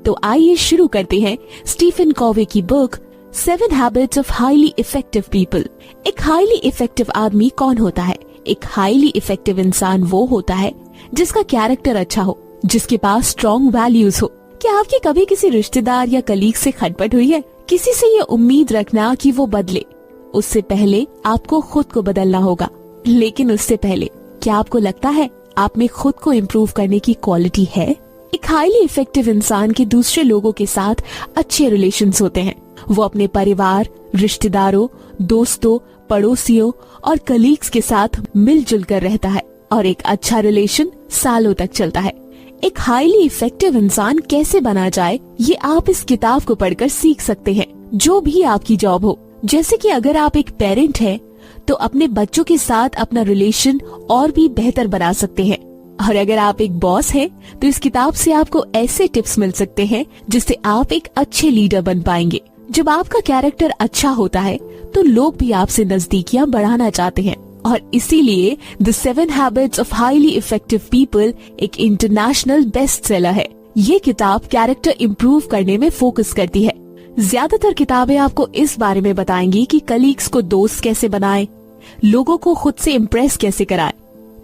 तो आइए शुरू करते हैं स्टीफन कॉवे की book 7 habits of highly effective people. एक हाईली इफेक्टिव आदमी कौन होता है? एक हाईली इफेक्टिव इंसान वो होता है जिसका कैरेक्टर अच्छा हो, जिसके पास स्ट्रॉन्ग वैल्यूज हो। क्या आपकी कभी किसी रिश्तेदार या कलीग से खटपट हुई है? किसी से ये उम्मीद रखना कि वो बदले, उससे पहले आपको खुद को बदलना होगा। लेकिन उससे पहले क्या आपको लगता है आप में खुद को इम्प्रूव करने की क्वालिटी है? एक हाईली इफेक्टिव इंसान के दूसरे लोगों के साथ अच्छे रिलेशंस होते हैं। वो अपने परिवार, रिश्तेदारों, दोस्तों, पड़ोसियों और कलीग्स के साथ मिलजुल कर रहता है और एक अच्छा रिलेशन सालों तक चलता है। एक हाईली इफेक्टिव इंसान कैसे बना जाए, ये आप इस किताब को पढ़कर सीख सकते हैं। जो भी आपकी जॉब हो, जैसे कि अगर आप एक पेरेंट हैं, तो अपने बच्चों के साथ अपना रिलेशन और भी बेहतर बना सकते हैं। और अगर आप एक बॉस हैं, तो इस किताब से आपको ऐसे टिप्स मिल सकते हैं जिससे आप एक अच्छे लीडर बन पाएंगे। जब आपका कैरेक्टर अच्छा होता है तो लोग भी आपसे नजदीकियां बढ़ाना चाहते हैं और इसीलिए the 7 habits of highly effective people एक इंटरनेशनल बेस्ट सेलर है। ये किताब कैरेक्टर इम्प्रूव करने में फोकस करती है। ज्यादातर किताबें आपको इस बारे में बताएंगी कि कलीग्स को दोस्त कैसे बनाएं, लोगों को खुद से इम्प्रेस कैसे कराएं,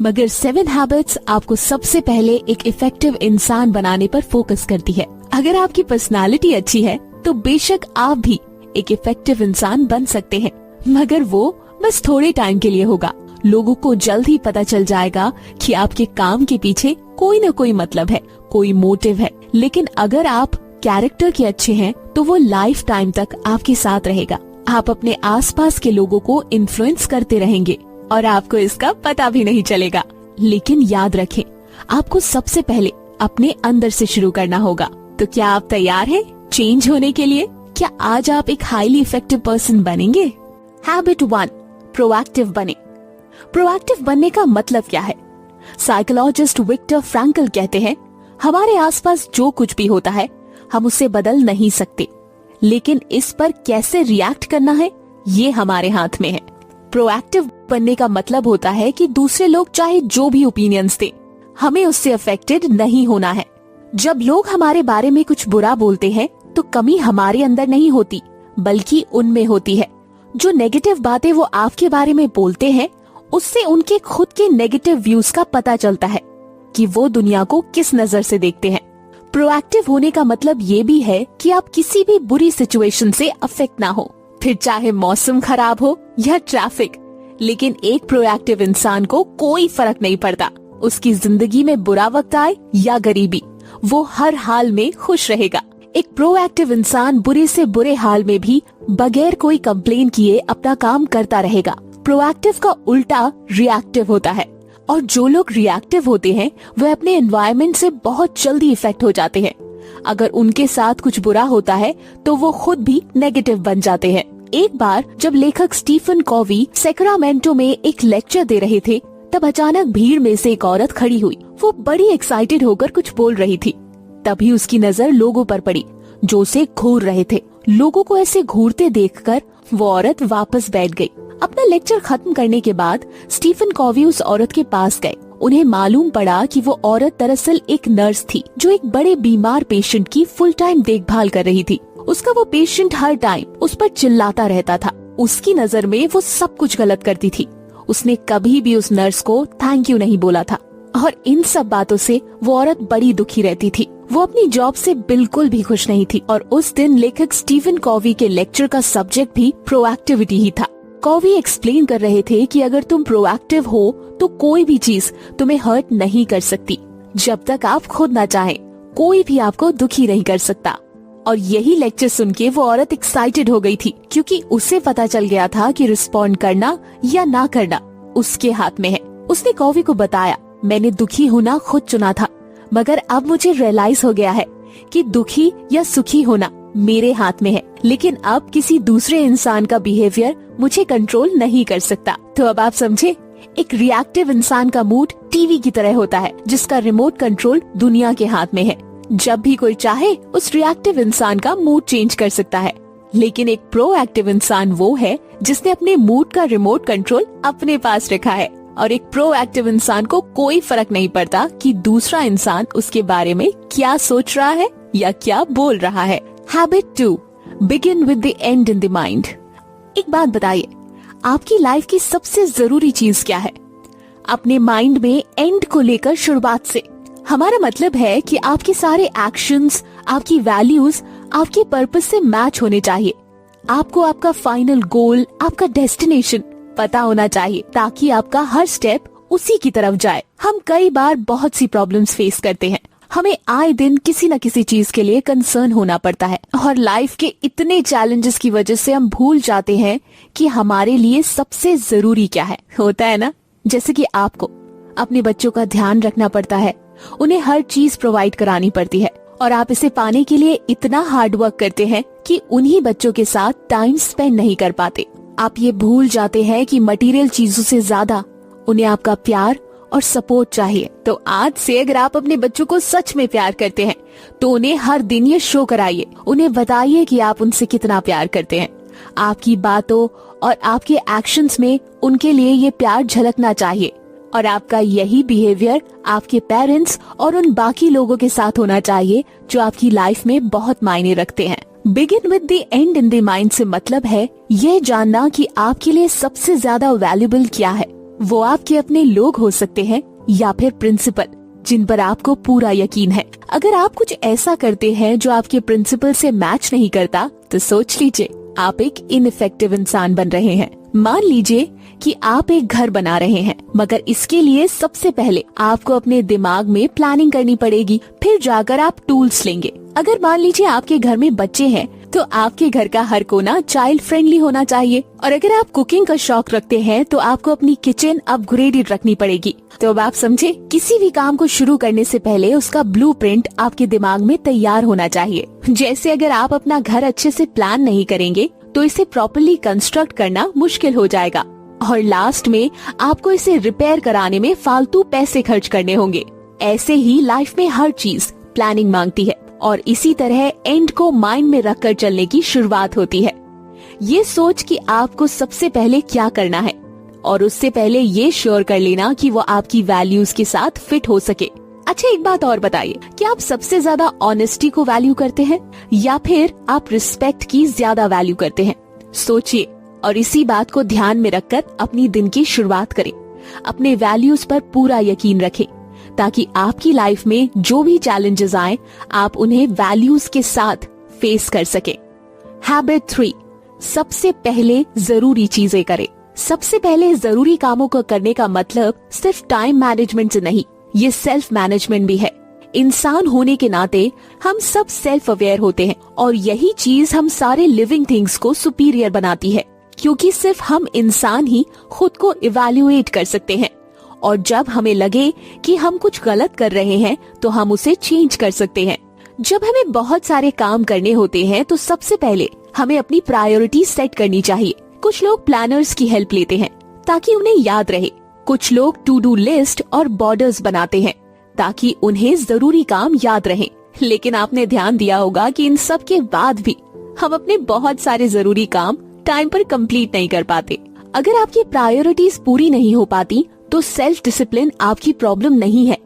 मगर 7 हैबिट्स आपको सबसे पहले एक इफेक्टिव इंसान बनाने पर फोकस करती है। अगर आपकी पर्सनालिटी अच्छी है तो बेशक आप भी एक इफेक्टिव इंसान बन सकते हैं, मगर वो बस थोड़े टाइम के लिए होगा। लोगों को जल्द ही पता चल जाएगा कि आपके काम के पीछे कोई न कोई मतलब है, कोई मोटिव है। लेकिन अगर आप कैरेक्टर के अच्छे हैं तो वो लाइफ टाइम तक आपके साथ रहेगा। आप अपने आसपास के लोगों को इन्फ्लुएंस करते रहेंगे और आपको इसका पता भी नहीं चलेगा। लेकिन याद रखें, आपको सबसे पहले अपने अंदर से शुरू करना होगा। तो क्या आप तैयार हैं चेंज होने के लिए? क्या आज आप एक हाईली इफेक्टिव पर्सन बनेंगे? हैबिट 1, प्रोएक्टिव बने। प्रोएक्टिव बनने का मतलब क्या है? साइकोलॉजिस्ट विक्टर फ्रैंकल कहते हैं, हमारे आसपास जो कुछ भी होता है हम उसे बदल नहीं सकते, लेकिन इस पर कैसे रिएक्ट करना है ये हमारे हाथ में है। प्रोएक्टिव बनने का मतलब होता है कि दूसरे लोग चाहे जो भी ओपिनियंस दें, हमें उससे अफेक्टेड नहीं होना है। जब लोग हमारे बारे में कुछ बुरा बोलते हैं तो कमी हमारे अंदर नहीं होती बल्कि उनमें होती है। जो नेगेटिव बातें वो आपके बारे में बोलते हैं, उससे उनके खुद के नेगेटिव व्यूज का पता चलता है कि वो दुनिया को किस नजर से देखते हैं। प्रोएक्टिव होने का मतलब ये भी है कि आप किसी भी बुरी सिचुएशन से अफेक्ट ना हो, फिर चाहे मौसम खराब हो या ट्रैफिक। लेकिन एक प्रोएक्टिव इंसान को कोई फर्क नहीं पड़ता, उसकी जिंदगी में बुरा वक्त आए या गरीबी, वो हर हाल में खुश रहेगा। एक प्रोएक्टिव इंसान बुरे से बुरे हाल में भी बगैर कोई कंप्लेन किए अपना काम करता रहेगा। प्रोएक्टिव का उल्टा रिएक्टिव होता है, और जो लोग रिएक्टिव होते हैं वह अपने एनवायरनमेंट से बहुत जल्दी इफेक्ट हो जाते हैं। अगर उनके साथ कुछ बुरा होता है तो वो खुद भी नेगेटिव बन जाते हैं। एक बार जब लेखक स्टीफन कॉवी सैक्रामेंटो में एक लेक्चर दे रहे थे, तब अचानक भीड़ में से एक औरत खड़ी हुई। वो बड़ी एक्साइटेड होकर कुछ बोल रही थी। तभी उसकी नजर लोगों पर पड़ी जो उसे घूर रहे थे। लोगों को ऐसे घूरते देखकर वो औरत वापस बैठ गई। अपना लेक्चर खत्म करने के बाद स्टीफन कॉवी उस औरत के पास गए। उन्हें मालूम पड़ा कि वो औरत दरअसल एक नर्स थी जो एक बड़े बीमार पेशेंट की फुल टाइम देखभाल कर रही थी। उसका वो पेशेंट हर टाइम उस पर चिल्लाता रहता था। उसकी नजर में वो सब कुछ गलत करती थी। उसने कभी भी उस नर्स को थैंक यू नहीं बोला था और इन सब बातों से वो औरत बड़ी दुखी रहती थी। वो अपनी जॉब से बिल्कुल भी खुश नहीं थी और उस दिन लेखक स्टीफन कॉवी के लेक्चर का सब्जेक्ट भी प्रोएक्टिविटी ही था। कॉवी एक्सप्लेन कर रहे थे कि अगर तुम प्रोएक्टिव हो तो कोई भी चीज तुम्हें हर्ट नहीं कर सकती। जब तक आप खुद ना चाहें, कोई भी आपको दुखी नहीं कर सकता। और यही लेक्चर सुन के वो औरत एक्साइटेड हो गई थी, क्योंकि उसे पता चल गया था कि रिस्पॉन्ड करना या ना करना उसके हाथ में है। उसने कॉवी को बताया, मैंने दुखी होना खुद चुना था, मगर अब मुझे रियलाइज हो गया है कि दुखी या सुखी होना मेरे हाथ में है, लेकिन अब किसी दूसरे इंसान का बिहेवियर मुझे कंट्रोल नहीं कर सकता। तो अब आप समझे, एक रिएक्टिव इंसान का मूड टीवी की तरह होता है जिसका रिमोट कंट्रोल दुनिया के हाथ में है। जब भी कोई चाहे उस रिएक्टिव इंसान का मूड चेंज कर सकता है, लेकिन एक प्रोएक्टिव इंसान वो है जिसने अपने मूड का रिमोट कंट्रोल अपने पास रखा है। और एक प्रोएक्टिव इंसान को कोई फर्क नहीं पड़ता कि दूसरा इंसान उसके बारे में क्या सोच रहा है। या क्या बोल रहा है। Habit 2, begin with the and in the mind. एक बात बताइए, आपकी लाइफ की सबसे जरूरी चीज क्या है? अपने माइंड में एंड को लेकर शुरुआत से। हमारा मतलब है कि आपके सारे एक्शंस, आपकी वैल्यूज आपके पर्पस से मैच होने चाहिए। आपको आपका फाइनल गोल, आपका डेस्टिनेशन पता होना चाहिए ताकि आपका हर स्टेप उसी की तरफ जाए। हम कई बार बहुत सी प्रॉब्लम्स फेस करते हैं। हमें आए दिन किसी न किसी चीज के लिए कंसर्न होना पड़ता है और लाइफ के इतने चैलेंजेस की वजह से हम भूल जाते हैं कि हमारे लिए सबसे जरूरी क्या है। होता है ना, जैसे कि आपको अपने बच्चों का ध्यान रखना पड़ता है, उन्हें हर चीज प्रोवाइड करानी पड़ती है और आप इसे पाने के लिए इतना हार्ड वर्क करते हैं कि उन्हीं बच्चों के साथ टाइम स्पेंड नहीं कर पाते। आप ये भूल जाते हैं कि मटेरियल चीजों से ज्यादा उन्हें आपका प्यार और सपोर्ट चाहिए। तो आज से अगर आप अपने बच्चों को सच में प्यार करते हैं तो उन्हें हर दिन ये शो कराइए, उन्हें बताइए कि आप उनसे कितना प्यार करते हैं। आपकी बातों और आपके एक्शंस में उनके लिए ये प्यार झलकना चाहिए और आपका यही बिहेवियर आपके पेरेंट्स और उन बाकी लोगों के साथ होना चाहिए जो आपकी लाइफ में बहुत मायने रखते हैं। Begin with the and in the mind से मतलब है ये जानना कि आपके लिए सबसे ज्यादा वैल्यूबल क्या है। वो आपके अपने लोग हो सकते हैं या फिर प्रिंसिपल जिन पर आपको पूरा यकीन है। अगर आप कुछ ऐसा करते हैं जो आपके प्रिंसिपल से मैच नहीं करता तो सोच लीजिए आप एक इनइफेक्टिव इंसान बन रहे हैं। मान लीजिए कि आप एक घर बना रहे हैं, मगर इसके लिए सबसे पहले आपको अपने दिमाग में प्लानिंग करनी पड़ेगी, फिर जाकर आप टूल्स लेंगे। अगर मान लीजिए आपके घर में बच्चे हैं तो आपके घर का हर कोना चाइल्ड फ्रेंडली होना चाहिए। और अगर आप कुकिंग का शौक रखते हैं तो आपको अपनी किचन अपग्रेडेड रखनी पड़ेगी। तो अब आप समझे, किसी भी काम को शुरू करने से पहले उसका ब्लूप्रिंट आपके दिमाग में तैयार होना चाहिए। जैसे अगर आप अपना घर अच्छे से प्लान नहीं करेंगे तो इसे प्रॉपर्ली कंस्ट्रक्ट करना मुश्किल हो जाएगा और लास्ट में आपको इसे रिपेयर कराने में फालतू पैसे खर्च करने होंगे। ऐसे ही लाइफ में हर चीज प्लानिंग मांगती है और इसी तरह एंड को माइंड में रखकर चलने की शुरुआत होती है। ये सोच कि आपको सबसे पहले क्या करना है और उससे पहले ये श्योर कर लेना कि वो आपकी वैल्यूज के साथ फिट हो सके। अच्छा, एक बात और बताइए, क्या आप सबसे ज्यादा ऑनेस्टी को वैल्यू करते हैं या फिर आप रिस्पेक्ट की ज्यादा वैल्यू करते हैं? सोचिए और इसी बात को ध्यान में रखकर अपनी दिन की शुरुआत करें। अपने वैल्यूज पर पूरा यकीन रखें ताकि आपकी लाइफ में जो भी चैलेंजेस आए आप उन्हें वैल्यूज के साथ फेस कर सके। हैबिट 3, सबसे पहले जरूरी चीजें करें। सबसे पहले जरूरी कामों को करने का मतलब सिर्फ टाइम मैनेजमेंट से नहीं, ये सेल्फ मैनेजमेंट भी है। इंसान होने के नाते हम सब सेल्फ अवेयर होते हैं और यही चीज हम सारे लिविंग थिंग्स को सुपीरियर बनाती है, क्योंकि सिर्फ हम इंसान ही खुद को इवैल्यूएट कर सकते हैं और जब हमें लगे कि हम कुछ गलत कर रहे हैं तो हम उसे चेंज कर सकते हैं। जब हमें बहुत सारे काम करने होते हैं तो सबसे पहले हमें अपनी प्रायोरिटी सेट करनी चाहिए। कुछ लोग प्लानर्स की हेल्प लेते हैं ताकि उन्हें याद रहे। कुछ लोग टू डू लिस्ट और बॉर्डर्स बनाते हैं ताकि उन्हें जरूरी काम याद रहे। लेकिन आपने ध्यान दिया होगा कि इन सब के बाद भी हम अपने बहुत सारे जरूरी काम टाइम पर कंप्लीट नहीं कर पाते। अगर आपकी प्रायोरिटीज पूरी नहीं हो पाती तो सेल्फ डिसिप्लिन आपकी प्रॉब्लम नहीं है।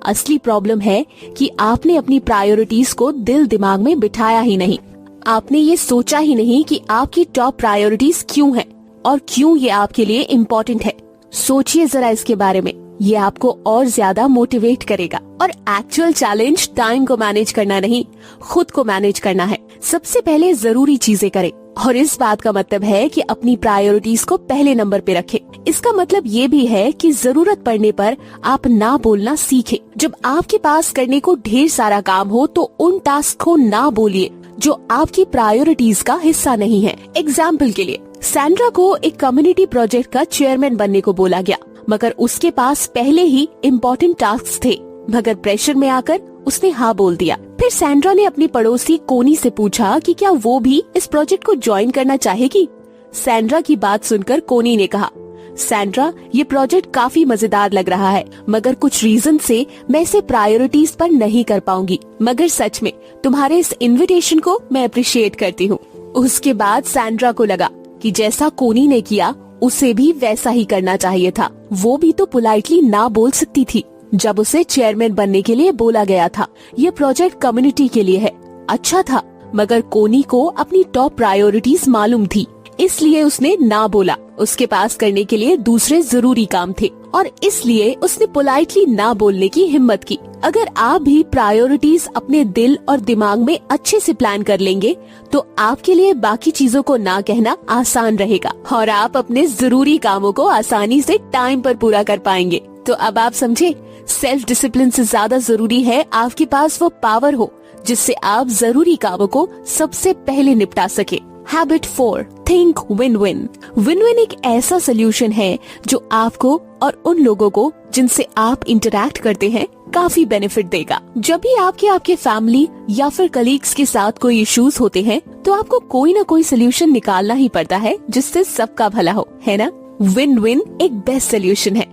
असली प्रॉब्लम है कि आपने अपनी प्रायोरिटीज को दिल दिमाग में बिठाया ही नहीं। आपने ये सोचा ही नहीं कि आपकी टॉप प्रायोरिटीज क्यों हैं और क्यों ये आपके लिए इम्पोर्टेंट है। सोचिए जरा इसके बारे में, ये आपको और ज्यादा मोटिवेट करेगा। और एक्चुअल चैलेंज टाइम को मैनेज करना नहीं, खुद को मैनेज करना है। सबसे पहले जरूरी चीजें करें और इस बात का मतलब है कि अपनी प्रायोरिटीज को पहले नंबर पे रखें। इसका मतलब ये भी है कि जरूरत पड़ने पर आप ना बोलना सीखें। जब आपके पास करने को ढेर सारा काम हो तो उन टास्क को ना बोलिए जो आपकी प्रायोरिटीज का हिस्सा नहीं है। एग्जाम्पल के लिए, सैंड्रा को एक कम्युनिटी प्रोजेक्ट का चेयरमैन बनने को बोला गया, मगर उसके पास पहले ही इम्पोर्टेंट टास्क थे, मगर प्रेशर में आकर उसने हाँ बोल दिया। फिर सैंड्रा ने अपनी पड़ोसी कोनी से पूछा कि क्या वो भी इस प्रोजेक्ट को ज्वाइन करना चाहेगी। सैंड्रा की बात सुनकर कोनी ने कहा, सैंड्रा, ये प्रोजेक्ट काफी मजेदार लग रहा है, मगर कुछ रीजन से मैं इसे प्रायोरिटीज पर नहीं कर पाऊंगी, मगर सच में तुम्हारे इस इन्विटेशन को मैं अप्रिशिएट करती हूँ। उसके बाद सैंड्रा को लगा कि जैसा कोनी ने किया उसे भी वैसा ही करना चाहिए था। वो भी तो पोलाइटली ना बोल सकती थी। जब उसे चेयरमैन बनने के लिए बोला गया था। ये प्रोजेक्ट कम्युनिटी के लिए है। अच्छा था, मगर कोनी को अपनी टॉप प्रायोरिटीज मालूम थी, इसलिए उसने ना बोला। उसके पास करने के लिए दूसरे जरूरी काम थे और इसलिए उसने पोलाइटली ना बोलने की हिम्मत की। अगर आप भी प्रायोरिटीज अपने दिल और दिमाग में अच्छे से प्लान कर लेंगे तो आपके लिए बाकी चीजों को ना कहना आसान रहेगा और आप अपने जरूरी कामों को आसानी से टाइम पर पूरा कर पाएंगे। तो अब आप समझे, सेल्फ डिसिप्लिन से ज्यादा जरूरी है आपके पास वो पावर हो जिससे आप जरूरी कामों को सबसे पहले निपटा सके। Habit 4, think win win. Win win एक ऐसा सोल्यूशन है जो आपको और उन लोगों को जिनसे आप इंटरैक्ट करते हैं काफी बेनिफिट देगा। जब भी आपके फैमिली या फिर कलीग्स के साथ कोई इश्यूज होते हैं तो आपको कोई ना कोई सोल्यूशन निकालना ही पड़ता है जिससे सबका भला हो, है ना। विन विन एक बेस्ट सोल्यूशन है।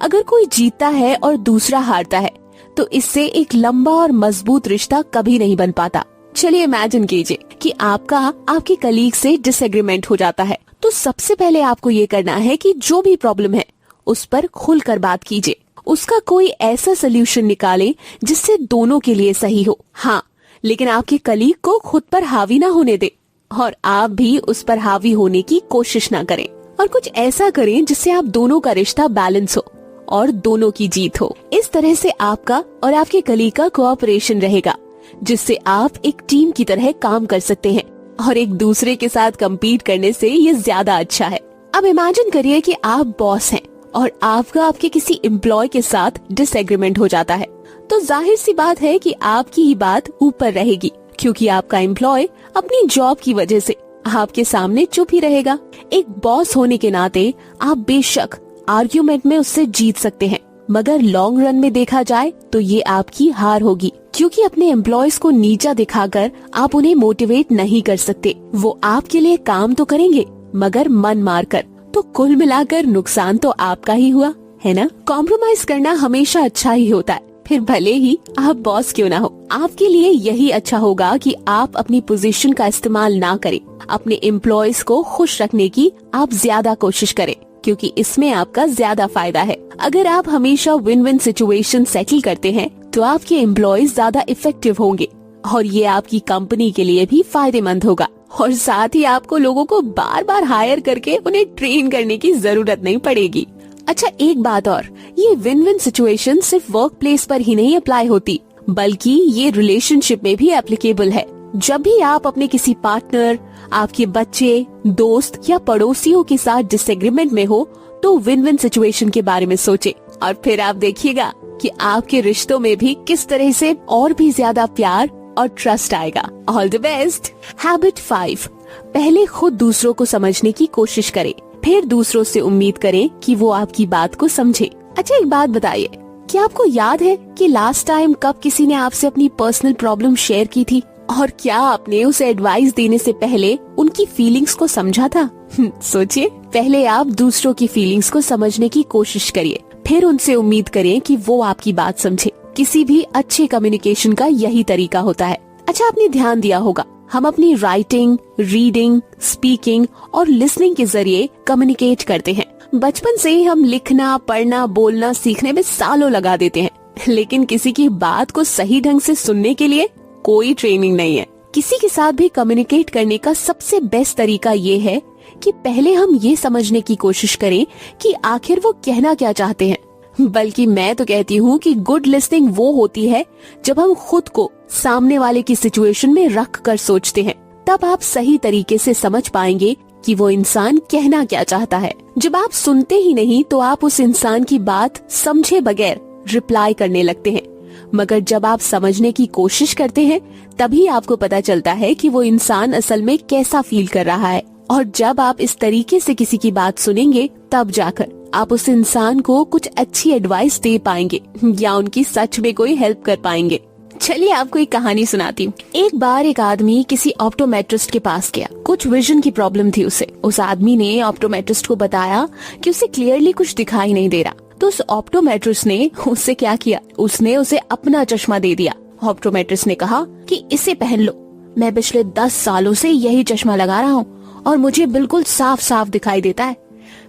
अगर कोई जीतता है और दूसरा हारता है तो इससे एक लंबा और मजबूत रिश्ता कभी नहीं बन पाता। चलिए इमेजिन कीजिए कि आपके कलीग से डिसएग्रीमेंट हो जाता है, तो सबसे पहले आपको ये करना है कि जो भी प्रॉब्लम है उस पर खुलकर बात कीजिए। उसका कोई ऐसा सोल्यूशन निकाले जिससे दोनों के लिए सही हो। हाँ, लेकिन आपके कलीग को खुद पर हावी ना होने दे और आप भी उस पर हावी होने की कोशिश ना करें और कुछ ऐसा करें जिससे आप दोनों का रिश्ता बैलेंस हो और दोनों की जीत हो। इस तरह से आपका और आपके कलीग का कोऑपरेशन रहेगा जिससे आप एक टीम की तरह काम कर सकते हैं और एक दूसरे के साथ कम्पीट करने से ये ज्यादा अच्छा है। अब इमेजिन करिए कि आप बॉस हैं और आपका आपके किसी एम्प्लॉय के साथ डिसएग्रीमेंट हो जाता है, तो जाहिर सी बात है कि आपकी ही बात ऊपर रहेगी क्योंकि आपका एम्प्लॉय अपनी जॉब की वजह से आपके सामने चुप ही रहेगा। एक बॉस होने के नाते आप बेशक आर्ग्यूमेंट में उससे जीत सकते हैं, मगर लॉन्ग रन में देखा जाए तो ये आपकी हार होगी क्योंकि अपने एम्प्लॉयज को नीचा दिखाकर आप उन्हें मोटिवेट नहीं कर सकते। वो आपके लिए काम तो करेंगे मगर मन मारकर, तो कुल मिलाकर नुकसान तो आपका ही हुआ, है ना। कॉम्प्रोमाइज करना हमेशा अच्छा ही होता है, फिर भले ही आप बॉस क्यों ना हो। आपके लिए यही अच्छा होगा कि आप अपनी पोजीशन का इस्तेमाल ना करें। अपने एम्प्लॉयज को खुश रखने की आप ज्यादा कोशिश करें क्योंकि इसमें आपका ज्यादा फायदा है। अगर आप हमेशा विन विन सिचुएशन सेटल करते हैं तो आपके एम्प्लॉयज ज्यादा इफेक्टिव होंगे और ये आपकी कंपनी के लिए भी फायदेमंद होगा और साथ ही आपको लोगों को बार बार हायर करके उन्हें ट्रेन करने की जरूरत नहीं पड़ेगी। अच्छा, एक बात और, ये विन विन सिचुएशन सिर्फ वर्क प्लेस पर ही नहीं अप्लाई होती बल्कि ये रिलेशनशिप में भी एप्लीकेबल है। जब भी आप अपने किसी पार्टनर, आपके बच्चे, दोस्त या पड़ोसियों के साथ डिसएग्रीमेंट में हो तो विन विन सिचुएशन के बारे में सोचे और फिर आप देखिएगा कि आपके रिश्तों में भी किस तरह से और भी ज्यादा प्यार और ट्रस्ट आएगा। All the best. हैबिट 5, पहले खुद दूसरों को समझने की कोशिश करें, फिर दूसरों से उम्मीद करें कि वो आपकी बात को समझे। अच्छा, एक बात बताइए, क्या आपको याद है कि लास्ट टाइम कब किसी ने आपसे अपनी पर्सनल प्रॉब्लम शेयर की थी और क्या आपने उसे एडवाइस देने से पहले उनकी फीलिंग्स को समझा था? सोचिए, पहले आप दूसरों की फीलिंग्स को समझने की कोशिश करिए, फिर उनसे उम्मीद करें कि वो आपकी बात समझे। किसी भी अच्छे कम्युनिकेशन का यही तरीका होता है। अच्छा, आपने ध्यान दिया होगा, हम अपनी राइटिंग, रीडिंग, स्पीकिंग और लिसनिंग के जरिए कम्युनिकेट करते हैं। बचपन से ही हम लिखना, पढ़ना, बोलना सीखने में सालों लगा देते हैं, लेकिन किसी की बात को सही ढंग से सुनने के लिए कोई ट्रेनिंग नहीं है। किसी के साथ भी कम्युनिकेट करने का सबसे बेस्ट तरीका ये है कि पहले हम ये समझने की कोशिश करें कि आखिर वो कहना क्या चाहते हैं। बल्कि मैं तो कहती हूँ कि गुड लिसनिंग वो होती है जब हम खुद को सामने वाले की सिचुएशन में रख कर सोचते हैं। तब आप सही तरीके से समझ पाएंगे कि वो इंसान कहना क्या चाहता है। जब आप सुनते ही नहीं तो आप उस इंसान की बात समझे बगैर रिप्लाई करने लगते हैं, मगर जब आप समझने की कोशिश करते हैं तभी आपको पता चलता है कि वो इंसान असल में कैसा फील कर रहा है। और जब आप इस तरीके से किसी की बात सुनेंगे तब जाकर आप उस इंसान को कुछ अच्छी एडवाइस दे पाएंगे या उनकी सच में कोई हेल्प कर पाएंगे। चलिए आपको एक कहानी सुनाती हूँ। एक बार एक आदमी किसी ऑप्टोमेट्रिस्ट के पास गया। कुछ विजन की प्रॉब्लम थी उसे। उस आदमी ने ऑप्टोमेट्रिस्ट को बताया कि उसे क्लियरली कुछ दिखाई नहीं दे रहा। तो उस ऑप्टोमेट्रिस्ट ने उससे क्या किया, उसने उसे अपना चश्मा दे दिया। ऑप्टोमेट्रिस्ट ने कहा कि इसे पहन लो, मैं पिछले 10 सालों से यही चश्मा लगा रहा हूँ और मुझे बिल्कुल साफ साफ दिखाई देता है।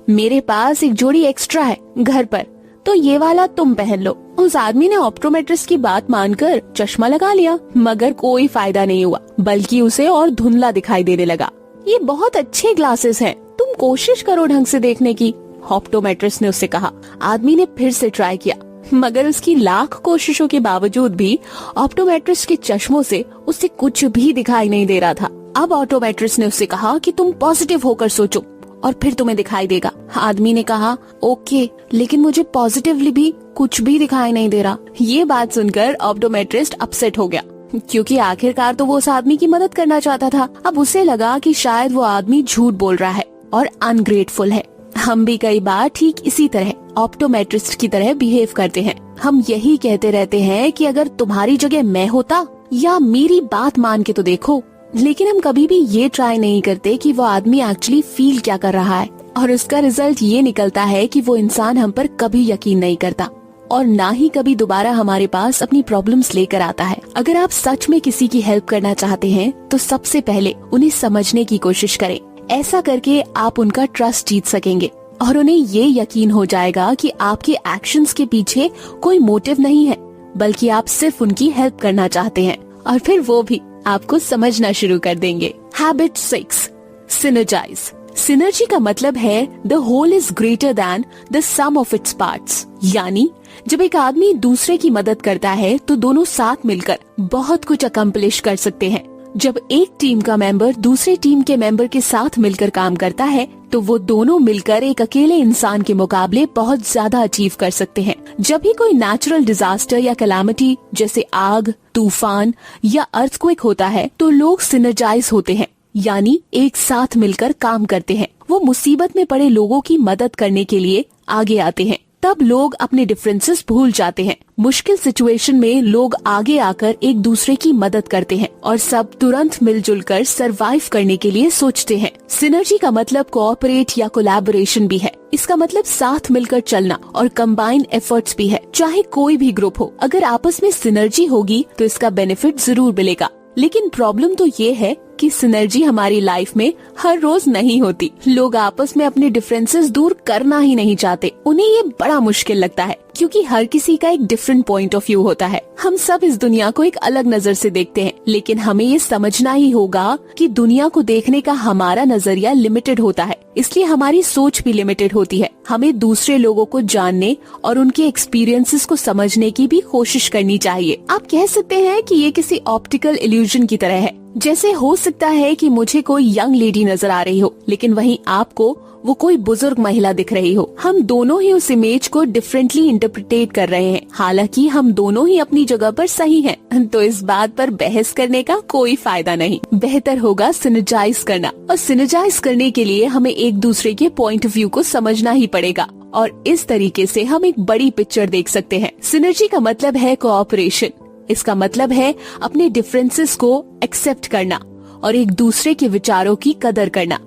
मेरे पास एक जोड़ी एक्स्ट्रा है घर पर, तो ये वाला तुम पहन लो। उस आदमी ने ऑप्टोमेट्रिस्ट की बात मानकर चश्मा लगा लिया, मगर कोई फायदा नहीं हुआ, बल्कि उसे और धुंधला दिखाई देने लगा। ये बहुत अच्छे ग्लासेस हैं, तुम कोशिश करो ढंग से देखने की, ऑप्टोमेट्रिस्ट ने उससे कहा। आदमी ने फिर से ट्राई किया, मगर उसकी लाख कोशिशों के बावजूद भी ऑप्टोमेट्रिस्ट के चश्मों से उसे कुछ भी दिखाई नहीं दे रहा था। अब ऑप्टोमेट्रिस्ट ने उससे कहा कि तुम पॉजिटिव होकर सोचो और फिर तुम्हें दिखाई देगा। आदमी ने कहा ओके, लेकिन मुझे पॉजिटिवली भी कुछ भी दिखाई नहीं दे रहा। ये बात सुनकर ऑप्टोमेट्रिस्ट अपसेट हो गया, क्योंकि आखिरकार तो वो उस आदमी की मदद करना चाहता था। अब उसे लगा कि शायद वो आदमी झूठ बोल रहा है और अनग्रेटफुल है। हम भी कई बार ठीक इसी तरह ऑप्टोमेट्रिस्ट की तरह बिहेव करते हैं। हम यही कहते रहते हैं कि अगर तुम्हारी जगह मैं होता, या मेरी बात मान के तो देखो, लेकिन हम कभी भी ये ट्राई नहीं करते कि वो आदमी एक्चुअली फील क्या कर रहा है। और उसका रिजल्ट ये निकलता है कि वो इंसान हम पर कभी यकीन नहीं करता और ना ही कभी दोबारा हमारे पास अपनी प्रॉब्लम्स लेकर आता है। अगर आप सच में किसी की हेल्प करना चाहते हैं तो सबसे पहले उन्हें समझने की कोशिश करें। ऐसा करके आप उनका ट्रस्ट जीत सकेंगे और उन्हें ये यकीन हो जाएगा कि आपके एक्शंस के पीछे कोई मोटिव नहीं है, बल्कि आप सिर्फ उनकी हेल्प करना चाहते हैं, और फिर वो भी आपको समझना शुरू कर देंगे। Habit 6, synergise. सिनर्जी का मतलब है the whole is greater than the sum of its parts. यानी जब एक आदमी दूसरे की मदद करता है तो दोनों साथ मिलकर बहुत कुछ अकम्प्लिश कर सकते हैं। जब एक टीम का मेंबर दूसरे टीम के मेंबर के साथ मिलकर काम करता है तो वो दोनों मिलकर एक अकेले इंसान के मुकाबले बहुत ज्यादा अचीव कर सकते हैं। जब भी कोई नेचुरल डिजास्टर या कैलामिटी जैसे आग, तूफान या अर्थक्वेक होता है तो लोग सिनर्जाइज होते हैं, यानी एक साथ मिलकर काम करते हैं। वो मुसीबत में पड़े लोगों की मदद करने के लिए आगे आते हैं। तब लोग अपने डिफरेंसेस भूल जाते हैं। मुश्किल सिचुएशन में लोग आगे आकर एक दूसरे की मदद करते हैं और सब तुरंत मिलजुल कर सरवाइव करने के लिए सोचते हैं। सिनर्जी का मतलब कोऑपरेट या कोलैबोरेशन भी है। इसका मतलब साथ मिलकर चलना और कंबाइन एफर्ट्स भी है। चाहे कोई भी ग्रुप हो, अगर आपस में सिनर्जी होगी तो इसका बेनिफिट जरूर मिलेगा। लेकिन प्रॉब्लम तो ये है कि सिनर्जी हमारी लाइफ में हर रोज नहीं होती। लोग आपस में अपने डिफरेंसेस दूर करना ही नहीं चाहते। उन्हें ये बड़ा मुश्किल लगता है क्योंकि हर किसी का एक डिफरेंट पॉइंट ऑफ व्यू होता है। हम सब इस दुनिया को एक अलग नजर से देखते हैं, लेकिन हमें ये समझना ही होगा कि दुनिया को देखने का हमारा नजरिया लिमिटेड होता है, इसलिए हमारी सोच भी लिमिटेड होती है। हमें दूसरे लोगों को जानने और उनके एक्सपीरियंसेस को समझने की भी कोशिश करनी चाहिए। आप कह सकते हैं कि ये किसी ऑप्टिकल इल्यूजन की तरह है। जैसे हो सकता है कि मुझे कोई यंग लेडी नजर आ रही हो, लेकिन वहीं आपको वो कोई बुजुर्ग महिला दिख रही हो। हम दोनों ही उस इमेज को डिफरेंटली इंटरप्रिटेट कर रहे हैं, हालांकि हम दोनों ही अपनी जगह पर सही हैं। तो इस बात पर बहस करने का कोई फायदा नहीं। बेहतर होगा सिनर्जाइज करना, और सिनर्जाइज करने के लिए हमें एक दूसरे के पॉइंट ऑफ व्यू को समझना ही पड़ेगा, और इस तरीके से हम एक बड़ी पिक्चर देख सकते हैं। सिनर्जी का मतलब है कोऑपरेशन। इसका मतलब है अपने डिफरेंसेस को एक्सेप्ट करना और एक दूसरे के विचारों की कदर करना।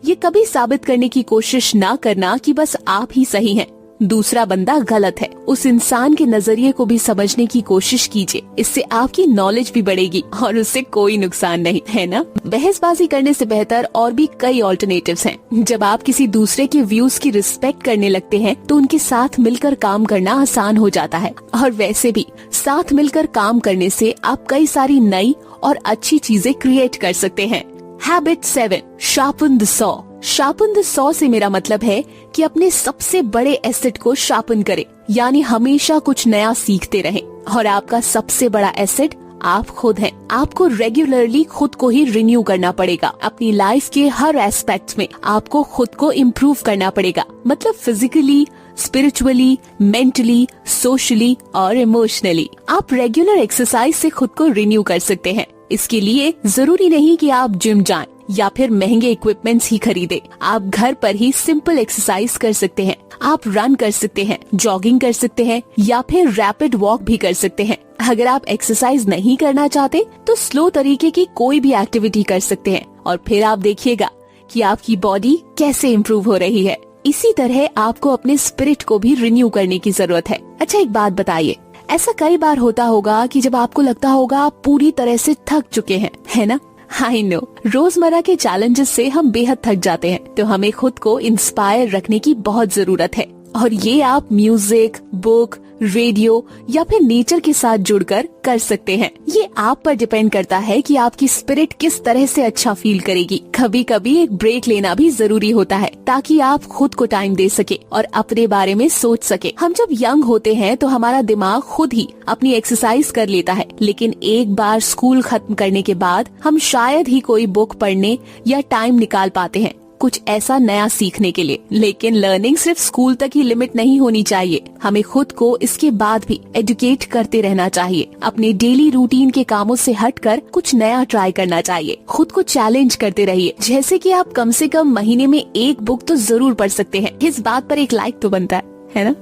ये कभी साबित करने की कोशिश ना करना कि बस आप ही सही हैं, दूसरा बंदा गलत है। उस इंसान के नजरिए को भी समझने की कोशिश कीजिए। इससे आपकी नॉलेज भी बढ़ेगी और उससे कोई नुकसान नहीं, है ना? बहसबाजी करने से बेहतर और भी कई ऑल्टरनेटिव्स हैं। जब आप किसी दूसरे के व्यूज की रिस्पेक्ट करने लगते हैं तो उनके साथ मिलकर काम करना आसान हो जाता है। और वैसे भी साथ मिलकर काम करने से आप कई सारी नई और अच्छी चीजें क्रिएट कर सकते हैं। Habit 7, sharpen the saw. Sharpen the saw से मेरा मतलब है कि अपने सबसे बड़े एसेट को शार्पन करें, यानी हमेशा कुछ नया सीखते रहें। और आपका सबसे बड़ा एसेट आप खुद हैं। आपको रेगुलरली खुद को ही रिन्यू करना पड़ेगा। अपनी लाइफ के हर एस्पेक्ट में आपको खुद को इम्प्रूव करना पड़ेगा, मतलब फिजिकली, स्पिरिचुअली, मेंटली, सोशली और इमोशनली। आप रेगुलर एक्सरसाइज से खुद को रिन्यू कर सकते हैं। इसके लिए जरूरी नहीं कि आप जिम जाएं या फिर महंगे इक्विपमेंट्स ही खरीदे। आप घर पर ही सिंपल एक्सरसाइज कर सकते हैं। आप रन कर सकते हैं, जॉगिंग कर सकते हैं या फिर रैपिड वॉक भी कर सकते हैं। अगर आप एक्सरसाइज नहीं करना चाहते तो स्लो तरीके की कोई भी एक्टिविटी कर सकते हैं और फिर आप देखिएगा कि आपकी बॉडी कैसे इम्प्रूव हो रही है। इसी तरह आपको अपने स्पिरिट को भी रिन्यू करने की जरूरत है। अच्छा, एक बात बताइए, ऐसा कई बार होता होगा कि जब आपको लगता होगा आप पूरी तरह से थक चुके हैं, है ना? आई नो, रोजमर्रा के चैलेंजेस से हम बेहद थक जाते हैं, तो हमें खुद को इंस्पायर रखने की बहुत जरूरत है। और ये आप म्यूजिक, बुक, रेडियो या फिर नेचर के साथ जुड़कर कर सकते हैं। ये आप पर डिपेंड करता है कि आपकी स्पिरिट किस तरह से अच्छा फील करेगी। कभी कभी एक ब्रेक लेना भी जरूरी होता है ताकि आप खुद को टाइम दे सके और अपने बारे में सोच सके। हम जब यंग होते हैं तो हमारा दिमाग खुद ही अपनी एक्सरसाइज कर लेता है, लेकिन एक बार स्कूल खत्म करने के बाद हम शायद ही कोई बुक पढ़ने या टाइम निकाल पाते हैं कुछ ऐसा नया सीखने के लिए। लेकिन लर्निंग सिर्फ स्कूल तक ही लिमिट नहीं होनी चाहिए, हमें खुद को इसके बाद भी एजुकेट करते रहना चाहिए। अपने डेली रूटीन के कामों से हटकर कुछ नया ट्राई करना चाहिए। खुद को चैलेंज करते रहिए, जैसे कि आप कम से कम महीने में एक बुक तो जरूर पढ़ सकते हैं। इस बात पर एक लाइक तो बनता है ना?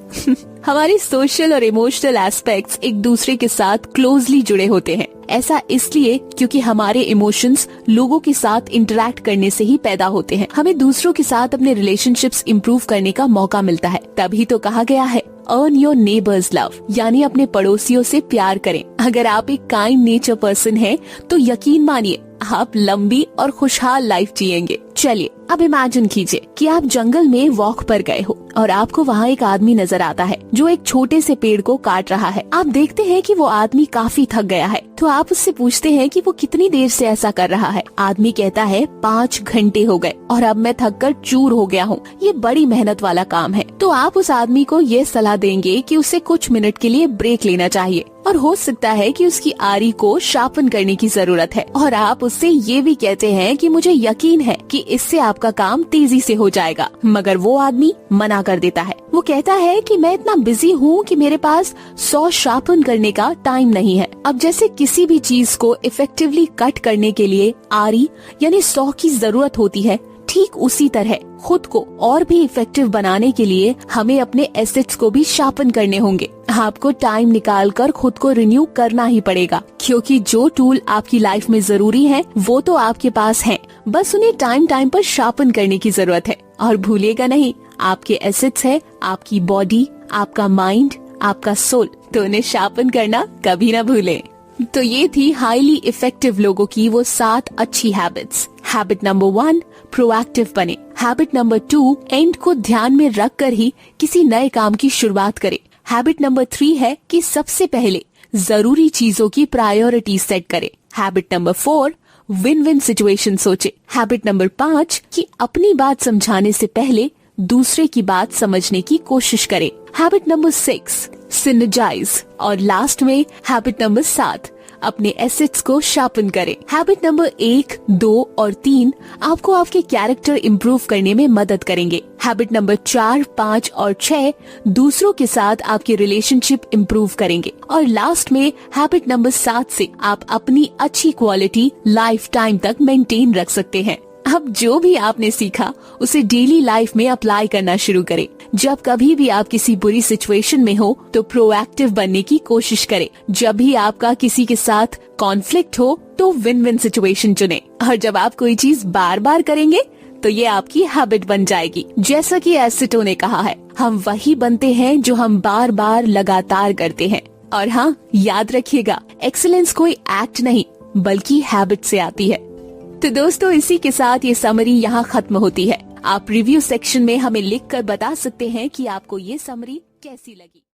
हमारे सोशल और इमोशनल एस्पेक्ट्स एक दूसरे के साथ क्लोजली जुड़े होते हैं। ऐसा इसलिए क्योंकि हमारे इमोशंस लोगों के साथ इंटरेक्ट करने से ही पैदा होते हैं। हमें दूसरों के साथ अपने रिलेशनशिप्स इम्प्रूव करने का मौका मिलता है। तभी तो कहा गया है अर्न योर नेबर्स लव, यानी अपने पड़ोसियों से प्यार करें। अगर आप एक काइंड नेचर पर्सन हैं, तो यकीन मानिए आप लंबी और खुशहाल लाइफ जिएंगे। चलिए अब इमेजिन कीजिए कि आप जंगल में वॉक पर गए हो और आपको वहाँ एक आदमी नजर आता है जो एक छोटे से पेड़ को काट रहा है। आप देखते हैं कि वो आदमी काफी थक गया है, तो आप उससे पूछते हैं कि वो कितनी देर से ऐसा कर रहा है। आदमी कहता है 5 घंटे हो गए और अब मैं थक कर चूर हो गया हूँ। ये बड़ी मेहनत वाला काम है। तो आप उस आदमी को ये सलाह देंगे कि उसे कुछ मिनट के लिए ब्रेक लेना चाहिए और हो सकता है कि उसकी आरी को शार्पन करने की जरूरत है। और आप उससे ये भी कहते हैं कि मुझे यकीन है कि इससे आपका काम तेजी से हो जाएगा। मगर वो आदमी मना कर देता है। वो कहता है कि मैं इतना बिजी हूँ कि मेरे पास 100 शार्पन करने का टाइम नहीं है। अब जैसे किसी भी चीज को इफेक्टिवली कट करने के लिए आरी यानी 100 की जरूरत होती है, ठीक उसी तरह खुद को और भी इफेक्टिव बनाने के लिए हमें अपने एसेट्स को भी शार्पन करने होंगे। आपको टाइम निकालकर खुद को रिन्यू करना ही पड़ेगा, क्योंकि जो टूल आपकी लाइफ में जरूरी है वो तो आपके पास हैं, बस उन्हें टाइम टाइम पर शार्पन करने की जरूरत है। और भूलिएगा नहीं, आपके एसेट्स है आपकी बॉडी, आपका माइंड, आपका सोल, तो उन्हें शार्पन करना कभी ना भूलें। तो ये थी हाईली इफेक्टिव लोगों की वो 7 अच्छी हैबिट्स। हैबिट नंबर 1, प्रोएक्टिव बने। हैबिट नंबर 2, एंड को ध्यान में रखकर ही किसी नए काम की शुरुआत करें। हैबिट नंबर 3 है कि सबसे पहले जरूरी चीजों की प्रायोरिटी सेट करें। Habit number 4, win win situation सोचे। हैबिट नंबर 5 कि अपनी बात समझाने से पहले दूसरे की बात समझने की कोशिश करें। Habit number 6, synergise. और लास्ट में हैबिट नंबर 7, अपने एसेट्स को शार्पन करें। हैबिट नंबर 1, 2 और 3 आपको आपके कैरेक्टर इम्प्रूव करने में मदद करेंगे। हैबिट नंबर 4, 5 और 6 दूसरों के साथ आपके रिलेशनशिप इम्प्रूव करेंगे। और लास्ट में हैबिट नंबर 7 से आप अपनी अच्छी क्वालिटी लाइफ टाइम तक मेंटेन रख सकते हैं। अब जो भी आपने सीखा उसे डेली लाइफ में अप्लाई करना शुरू करें। जब कभी भी आप किसी बुरी सिचुएशन में हो तो प्रोएक्टिव बनने की कोशिश करें। जब भी आपका किसी के साथ कॉन्फ्लिक्ट हो तो विन विन सिचुएशन चुने। और जब आप कोई चीज बार बार करेंगे तो ये आपकी हैबिट बन जाएगी। जैसा कि एसिटो ने कहा है, हम वही बनते हैं जो हम बार बार लगातार करते हैं। और हाँ, याद रखिएगा, एक्सीलेंस कोई एक्ट नहीं बल्कि हैबिट से आती है। तो दोस्तों, इसी के साथ ये समरी यहाँ खत्म होती है। आप रिव्यू सेक्शन में हमें लिखकर बता सकते हैं कि आपको ये समरी कैसी लगी।